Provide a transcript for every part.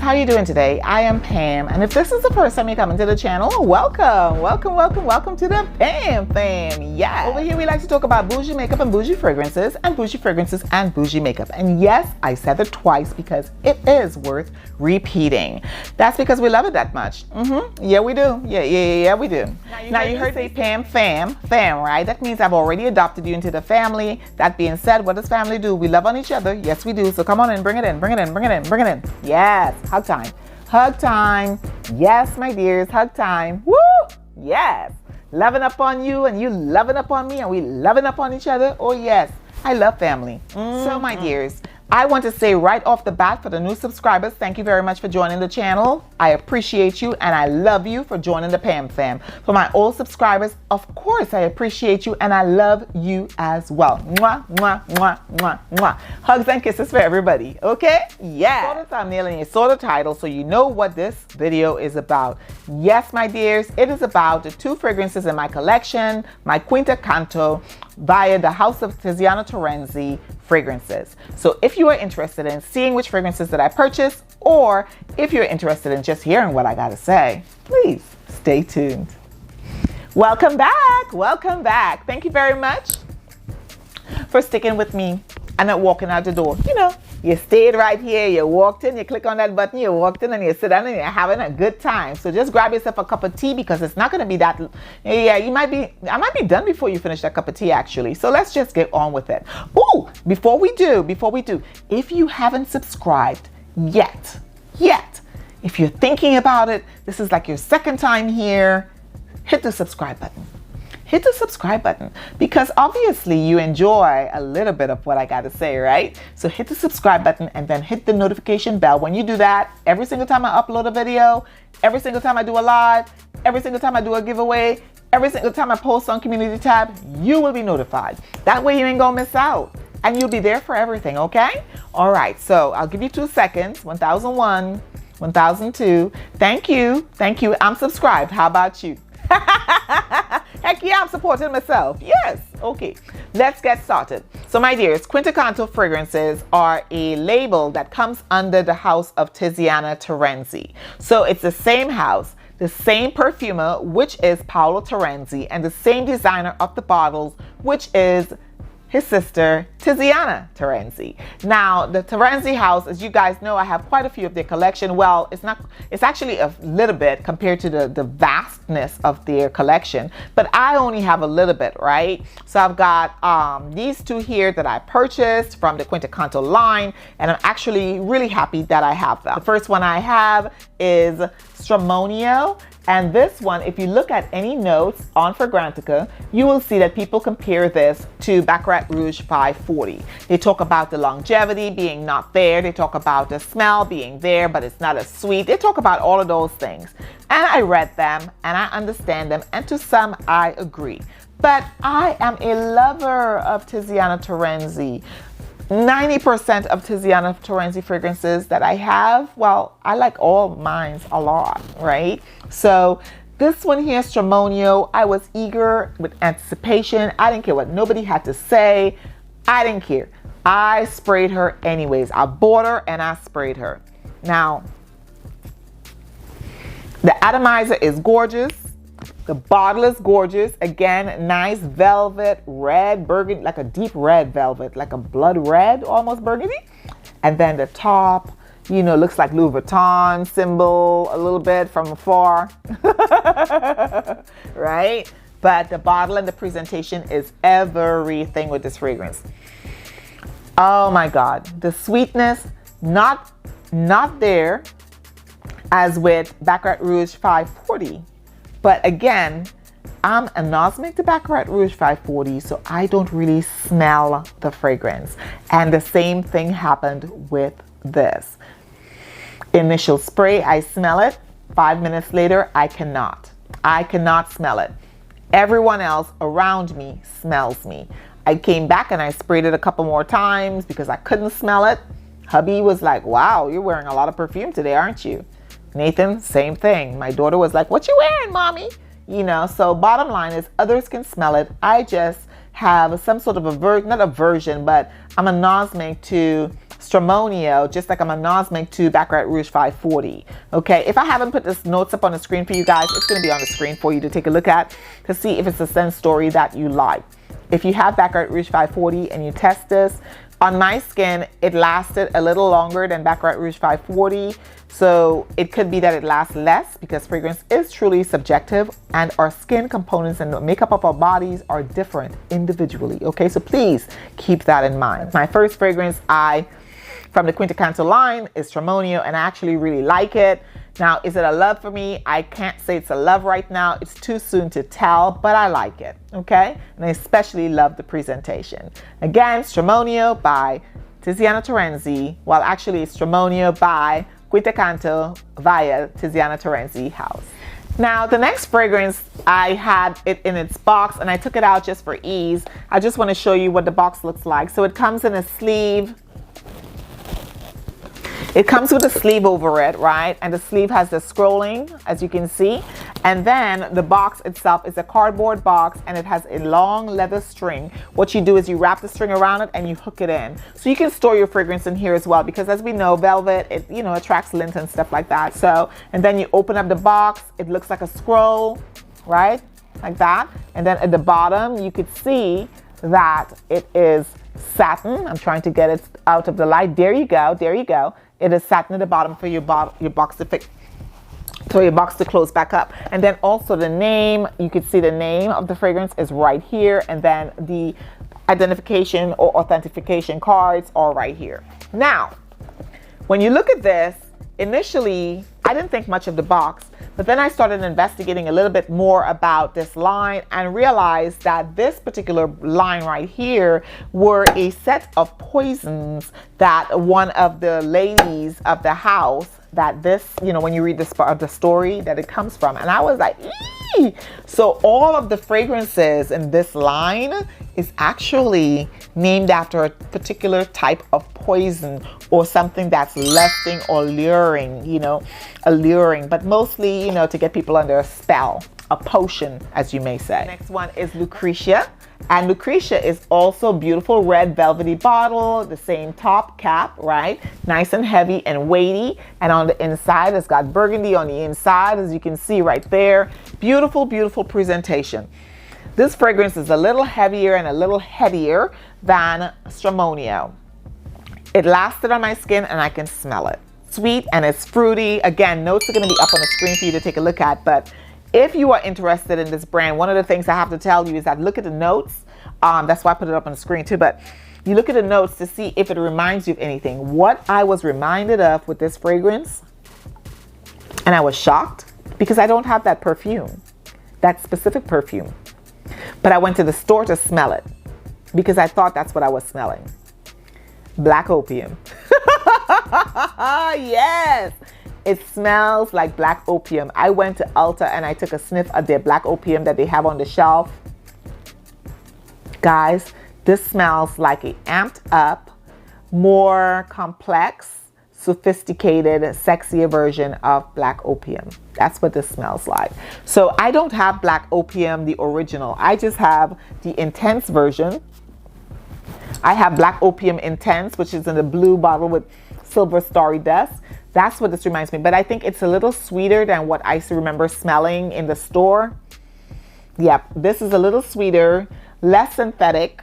how you doing today? I am Pam, and if this is the first time you're coming to the channel, welcome to the Pam Fam. Yeah, over here we like to talk about bougie makeup and bougie fragrances and bougie makeup. And yes, I said it twice because it is worth repeating. That's because we love it that much. Yeah, we do. Yeah, we do. Now you heard me Pam Fam, right? That means I've already adopted you into the family. That being said, what does family do? We love on each other. Yes, we do. So come on in, bring it in. Yes, hug time. Yes, my dears, hug time. Woo! Yes. Loving up on you and you loving up on me and we loving up on each other. Oh yes, I love family. So my dears, I want to say right off the bat for the new subscribers, thank you very much for joining the channel. I appreciate you and I love you for joining the Pam Fam. For my old subscribers, of course I appreciate you and I love you as well. Mwah, mwah, mwah, mwah, mwah. Hugs and kisses for everybody, okay? Yeah. You saw the thumbnail and you saw the title, so you know what this video is about. Yes, my dears, it is about the two fragrances in my collection, my Quinta Canto, via the House of TIZIANA Terenzi fragrances. So if you are interested in seeing which fragrances that I purchased, or if you're interested in just hearing what I gotta say, please stay tuned. Welcome back. Thank you very much for sticking with me and not walking out the door. You know, you stayed right here, you walked in, you click on that button, you walked in and you sit down and you're having a good time. So just grab yourself a cup of tea because it's not going to be that, I might be done before you finish that cup of tea actually. So let's just get on with it. Ooh, before we do, if you haven't subscribed yet, if you're thinking about it, this is like your second time here, hit the subscribe button. Hit the subscribe button because obviously you enjoy a little bit of what I got to say, right? So hit the subscribe button and then hit the notification bell. When you do that, every single time I upload a video, every single time I do a live, every single time I do a giveaway, every single time I post on community tab, you will be notified. That way you ain't gonna miss out and you'll be there for everything, okay? All right, so I'll give you 2 seconds. 1001, 1002. Thank you. I'm subscribed. How about you? Heck yeah, I'm supporting myself. Yes. Okay, let's get started. So my dears, Quinta Canto fragrances are a label that comes under the House of TIZIANA Terenzi. So it's the same house, the same perfumer, which is Paolo Terenzi, and the same designer of the bottles, which is his sister, TIZIANA Terenzi. Now, the Terenzi house, as you guys know, I have quite a few of their collection. Well, it's actually a little bit compared to the vastness of their collection, but I only have a little bit, right? So I've got these two here that I purchased from the Quinta Canto line, and I'm actually really happy that I have them. The first one I have is Ceremonial. And this one, if you look at any notes on Fragrantica, you will see that people compare this to Baccarat Rouge 540. They talk about the longevity being not there. They talk about the smell being there, but it's not as sweet. They talk about all of those things. And I read them and I understand them. And to some, I agree. But I am a lover of TIZIANA Terenzi. 90% of TIZIANA Terenzi fragrances that I have, well, I like all mine a lot, right? So this one here, Ceremonial, I was eager with anticipation. I didn't care what nobody had to say. I didn't care. I sprayed her anyways. I bought her and I sprayed her. Now, the atomizer is gorgeous. The bottle is gorgeous. Again, nice velvet, red, burgundy, like a deep red velvet, like a blood red, almost burgundy. And then the top, you know, looks like Louis Vuitton symbol a little bit from afar, right? But the bottle and the presentation is everything with this fragrance. Oh my God, the sweetness, not there as with Baccarat Rouge 540. But again, I'm anosmic to Baccarat Rouge 540, so I don't really smell the fragrance. And the same thing happened with this. Initial spray, I smell it. 5 minutes later, I cannot smell it. Everyone else around me smells me. I came back and I sprayed it a couple more times because I couldn't smell it. Hubby was like, wow, you're wearing a lot of perfume today, aren't you? Nathan, same thing. My daughter was like, what you wearing, mommy? You know, so bottom line is others can smell it. I just have some sort of not aversion, but I'm anosmic to Stramonio, just like I'm anosmic to Baccarat Rouge 540. Okay, if I haven't put this notes up on the screen for you guys, it's going to be on the screen for you to take a look at to see if it's a scent story that you like. If you have Baccarat Rouge 540 and you test this, on my skin, it lasted a little longer than Baccarat Rouge 540. So it could be that it lasts less because fragrance is truly subjective and our skin components and the makeup of our bodies are different individually. Okay, so please keep that in mind. My first fragrance from the 𝐷𝐄𝐿 line is Stramonio, and I actually really like it. Now, is it a love for me? I can't say it's a love right now. It's too soon to tell, but I like it, okay? And I especially love the presentation. Again, Stramonio by Tiziana Terenzi. Well, actually, it's Stramonio by 𝐷𝐿 via Tiziana Terenzi house. Now, the next fragrance, I had it in its box, and I took it out just for ease. I just want to show you what the box looks like. So it comes in a sleeve. It comes with a sleeve over it, right? And the sleeve has the scrolling, as you can see. And then the box itself is a cardboard box, and it has a long leather string. What you do is you wrap the string around it and you hook it in. So you can store your fragrance in here as well, because as we know, velvet, it, you know, attracts lint and stuff like that. So, and then you open up the box, it looks like a scroll, right? Like that. And then at the bottom, you could see that it is satin. I'm trying to get it out of the light. There you go. There you go. It is satin at the bottom for your box to fit, so your box to close back up. And then also the name, you can see the name of the fragrance is right here, and then the identification or authentication cards are right here. Now, when you look at this, initially I didn't think much of the box, but then I started investigating a little bit more about this line and realized that this particular line right here were a set of poisons that one of the ladies of the house, that this, you know, when you read the story that it comes from, and I was like, eee! So all of the fragrances in this line is actually named after a particular type of poison or something that's lusting or luring, you know, alluring, but mostly, you know, to get people under a spell, a potion, as you may say. Next one is Lucretia. And Lucretia is also beautiful red velvety bottle, the same top cap, right? Nice and heavy and weighty. And on the inside, it's got burgundy on the inside, as you can see right there. Beautiful, beautiful presentation. This fragrance is a little heavier and a little headier than Stramonio. It lasted on my skin and I can smell it. Sweet and it's fruity. Again, notes are going to be up on the screen for you to take a look at, but if you are interested in this brand, one of the things I have to tell you is that look at the notes. That's why I put it up on the screen too, but you look at the notes to see if it reminds you of anything. What I was reminded of with this fragrance, and I was shocked because I don't have that perfume, that specific perfume, but I went to the store to smell it because I thought that's what I was smelling. Black opium. Yes. It smells like black opium. I went to Ulta and I took a sniff of their black opium that they have on the shelf. Guys, this smells like an amped up, more complex, sophisticated, sexier version of black opium. That's what this smells like. So I don't have black opium, the original. I just have the intense version. I have black opium intense, which is in the blue bottle with silver starry dust. That's what this reminds me, but I think it's a little sweeter than what I remember smelling in the store. Yep, this is a little sweeter, less synthetic,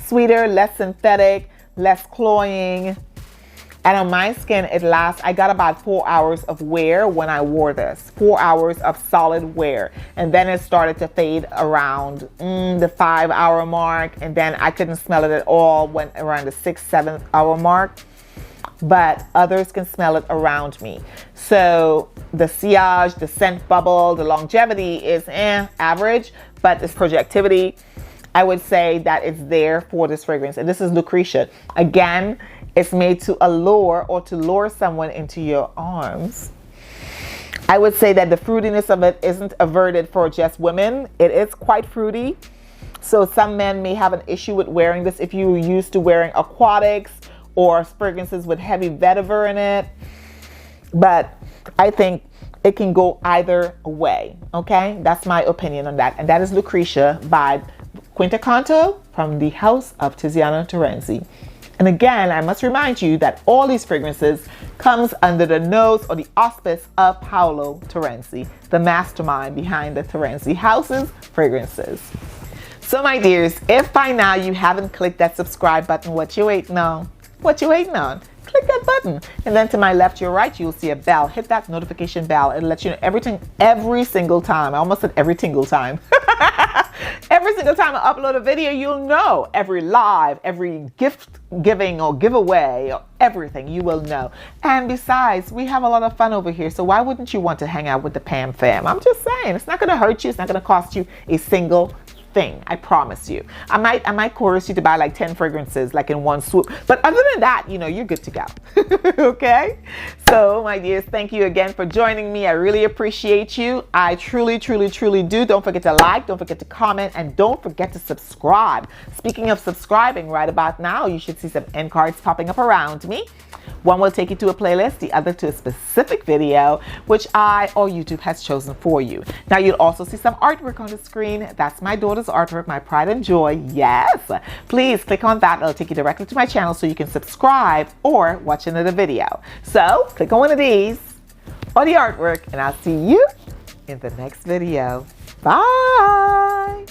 sweeter, less synthetic, less cloying. And on my skin, it lasts, I got about 4 hours of wear when I wore this. 4 hours of solid wear. And then it started to fade around the 5 hour mark. And then I couldn't smell it at all when around the 6, 7 hour mark. But others can smell it around me. So the sillage, the scent bubble, the longevity is average. But this projectivity, I would say that it's there for this fragrance. And this is Lucretia. Again, it's made to allure or to lure someone into your arms. I would say that the fruitiness of it isn't averted for just women. It is quite fruity. So some men may have an issue with wearing this if you're used to wearing aquatics or fragrances with heavy vetiver in it. But I think it can go either way, okay? That's my opinion on that. And that is Lucretia by 𝐷𝐿 from the house of Tiziana Terenzi. And again, I must remind you that all these fragrances comes under the nose or the auspice of Paolo Terenzi, the mastermind behind the Terenzi House's fragrances. So my dears, if by now you haven't clicked that subscribe button, what you waiting on? What you waiting on? Click that button. And then to my left, your right, you'll see a bell. Hit that notification bell. It'll let you know everything, every single time. I almost said every tingle time. Every single time I upload a video, you'll know. Every live, every gift giving or giveaway, or everything, you will know. And besides, we have a lot of fun over here. So why wouldn't you want to hang out with the Pam fam? I'm just saying, it's not going to hurt you. It's not going to cost you a single thing. I promise you. I might coerce you to buy like 10 fragrances like in one swoop, but other than that, you know, you're good to go. Okay, so my dears, thank you again for joining me. I really appreciate you. I truly do. Don't forget to like, don't forget to comment, and don't forget to subscribe. Speaking of subscribing, right about now you should see some end cards popping up around me. One will take you to a playlist, the other to a specific video which I or YouTube has chosen for you. Now you'll also see some artwork on the screen. That's my daughter's artwork, my pride and joy. Yes, please click on that. It'll take you directly to my channel so you can subscribe or watch another video. So click on one of these or the artwork, and I'll see you in the next video. Bye.